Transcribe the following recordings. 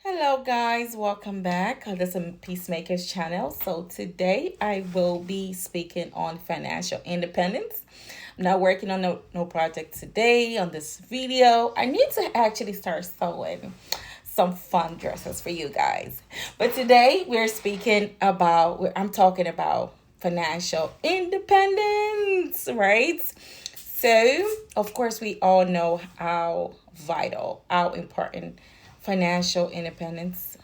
Hello, guys, welcome back. This is Peacemakers channel. So, today I will be speaking on financial independence. I'm not working on no project today on this video. I need to actually start sewing some fun dresses for you guys. But today I'm talking about financial independence, right? So, of course, we all know how vital, how important financial independence.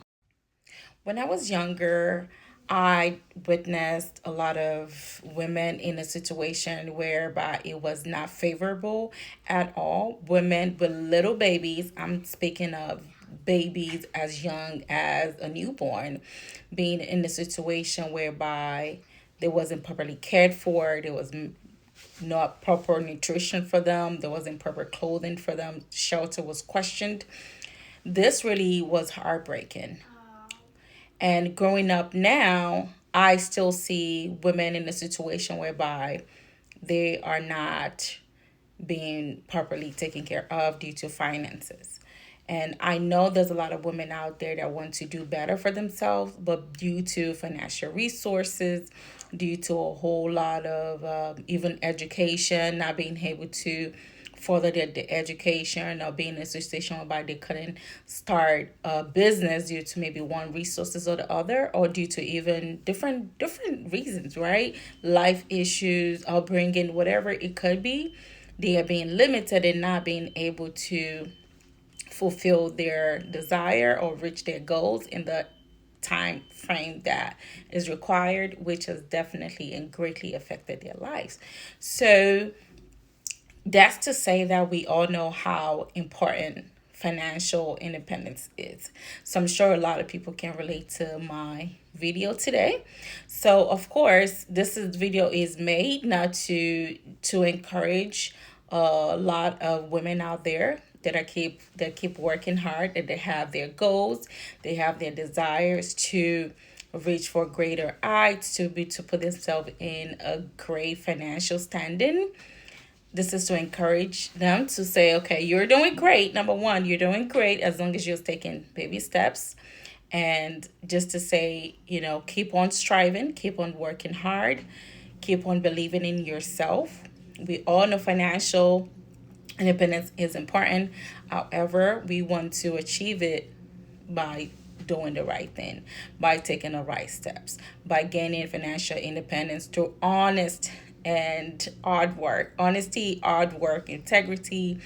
When I was younger, I witnessed a lot of women in a situation whereby it was not favorable at all. Women with little babies, I'm speaking of babies as young as a newborn, being in a situation whereby they wasn't properly cared for, there was not proper nutrition for them, there wasn't proper clothing for them, shelter was questioned. This really was heartbreaking. And growing up now, I still see women in a situation whereby they are not being properly taken care of due to finances. And I know there's a lot of women out there that want to do better for themselves, but due to financial resources, due to a whole lot of even education, not being able to further their education or being in a situation whereby they couldn't start a business due to maybe one resources or the other, or due to even different reasons, right? Life issues, upbringing, whatever it could be, they are being limited and not being able to fulfill their desire or reach their goals in the time frame that is required, which has definitely and greatly affected their lives. So that's to say that we all know how important financial independence is. So I'm sure a lot of people can relate to my video today. So of course, video is made not to encourage a lot of women out there that keep working hard, that they have their goals, they have their desires to reach for greater heights, to put themselves in a great financial standing. This is to encourage them to say, okay, you're doing great. Number one, you're doing great as long as you're taking baby steps. And just to say, keep on striving, keep on working hard, keep on believing in yourself. We all know financial independence is important. However, we want to achieve it by doing the right thing, by taking the right steps, by gaining financial independence through honest and hard work, honesty, hard work, integrity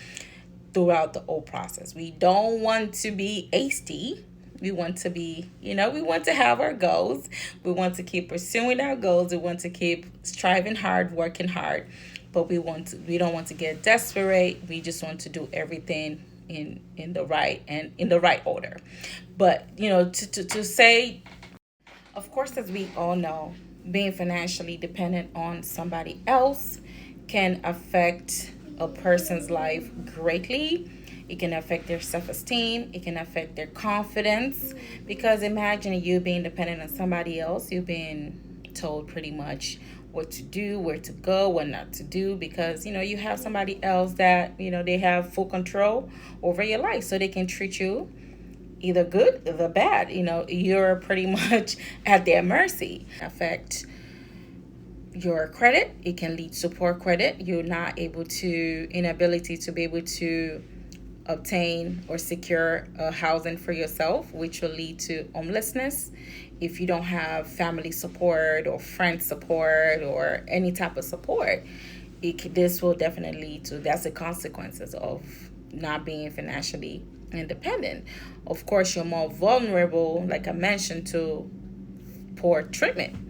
throughout the whole process. We don't want to be hasty. We want to be, we want to have our goals. We want to keep pursuing our goals. We want to keep striving hard, working hard. But we don't want to get desperate. We just want to do everything in the right order. But to say, of course, as we all know, being financially dependent on somebody else can affect a person's life greatly. It can affect their self-esteem. It can affect their confidence. Because imagine you being dependent on somebody else. You've been told pretty much what to do, where to go, what not to do, because you have somebody else that they have full control over your life, so they can treat you either good or the bad. You're pretty much at their mercy. Affect your credit. It can lead to poor credit. You're not able to inability to be able to obtain or secure a housing for yourself, which will lead to homelessness. If you don't have family support or friend support or any type of support, this will definitely lead to, that's the consequences of not being financially independent. Of course, you're more vulnerable, like I mentioned, to poor treatment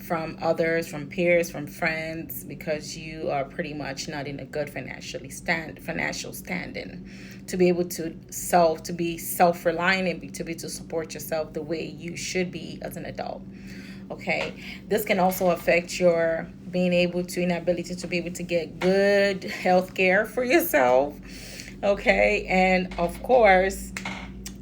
from others, from peers, from friends, because you are pretty much not in a good financial standing to be able to be self-reliant and to be to support yourself the way you should be as an adult. Okay, this can also affect your being able to inability to be able to get good health care for yourself. Okay, and of course,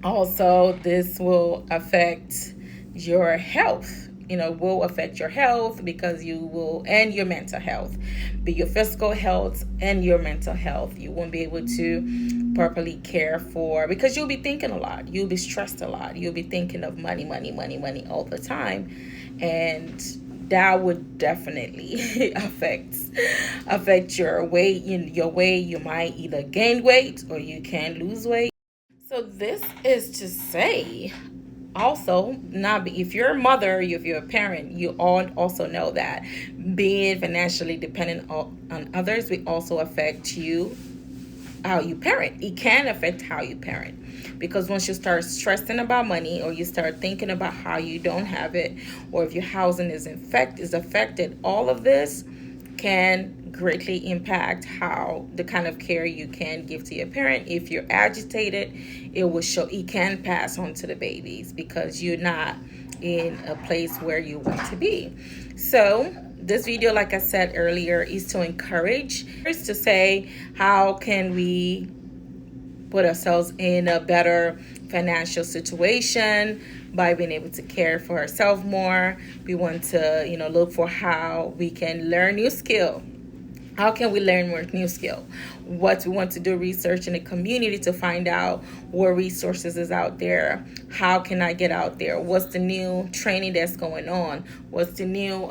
also this will affect your health. will affect your health, because you will, and your mental health, be your physical health and your mental health. You won't be able to properly care for, because you'll be thinking a lot, you'll be stressed a lot, you'll be thinking of money, money, money, money all the time, and that would definitely affect your weight. You might either gain weight or you can lose weight. So this is to say, also, not if you're a mother, if you're a parent, you all also know that being financially dependent on others will also affect you, how you parent. It can affect how you parent, because once you start stressing about money, or you start thinking about how you don't have it, or if your housing is affected, all of this can greatly impact how the kind of care you can give to your parent. If you're agitated, it can pass on to the babies, because you're not in a place where you want to be. So this video, like I said earlier, is to encourage, is to say, how can we put ourselves in a better financial situation by being able to care for ourselves more. We want to, look for how we can learn new skill. How can we learn more new skill? What we want to do research in the community to find out what resources is out there. How can I get out there? What's the new training that's going on? What's the new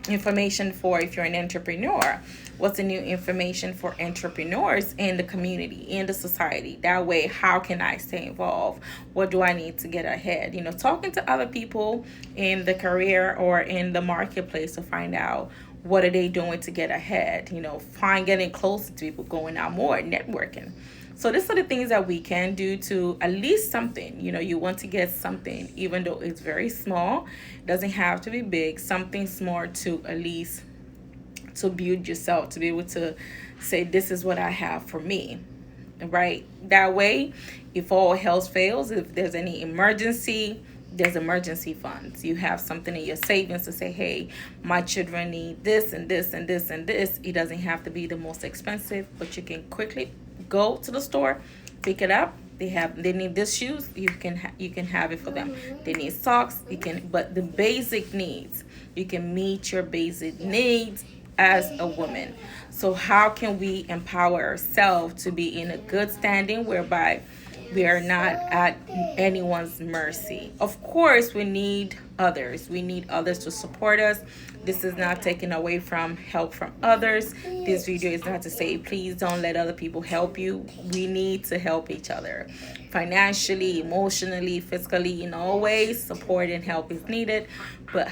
information for if you're an entrepreneur? What's the new information for entrepreneurs in the community, in the society? That way, how can I stay involved? What do I need to get ahead? Talking to other people in the career or in the marketplace to find out what are they doing to get ahead. Getting closer to people, going out more, networking. So these are the things that we can do to at least something. You want to get something, even though it's very small. It doesn't have to be big. Something small to at least to build yourself, to be able to say, this is what I have for me, right? That way, if all else fails, if there's any emergency, there's emergency funds. You have something in your savings to say, hey, my children need this and this and this and this. It doesn't have to be the most expensive, but you can quickly go to the store, pick it up. They need this shoes, you can have it for them. They need socks, but the basic needs, you can meet your basic needs as a woman. So how can we empower ourselves to be in a good standing whereby we are not at anyone's mercy? Of course, we need others. We need others to support us. This is not taking away from help from others. This video is not to say, please don't let other people help you. We need to help each other. Financially, emotionally, physically, in all ways, support and help is needed. But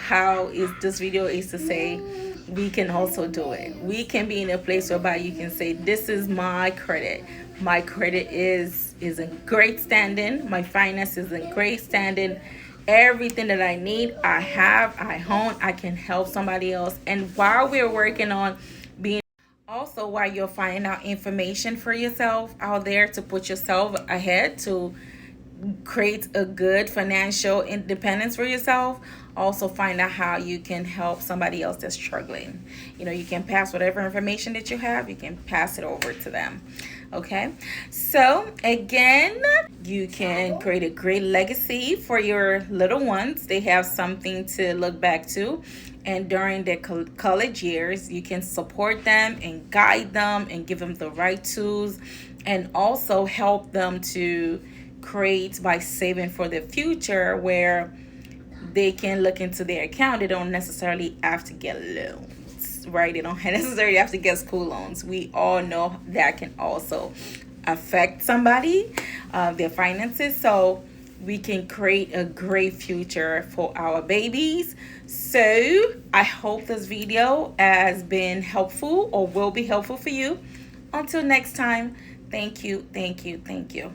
this video is to say, we can also do it. We can be in a place whereby you can say, this is my credit. My credit is in great standing. My finance is in great standing. Everything that I need, I have, I own. I can help somebody else. And while we're working on being, also while you're finding out information for yourself out there to put yourself ahead, to create a good financial independence for yourself, also find out how you can help somebody else that's struggling. You can pass whatever information that you have, you can pass it over to them. Okay, so again, you can create a great legacy for your little ones. They have something to look back to, and during their college years, you can support them and guide them and give them the right tools, and also help them to create by saving for the future, where they can look into their account. They don't necessarily have to get loans, right? They don't necessarily have to get school loans. We all know that can also affect somebody, their finances. So we can create a great future for our babies. So I hope this video has been helpful or will be helpful for you. Until next time, thank you, thank you, thank you.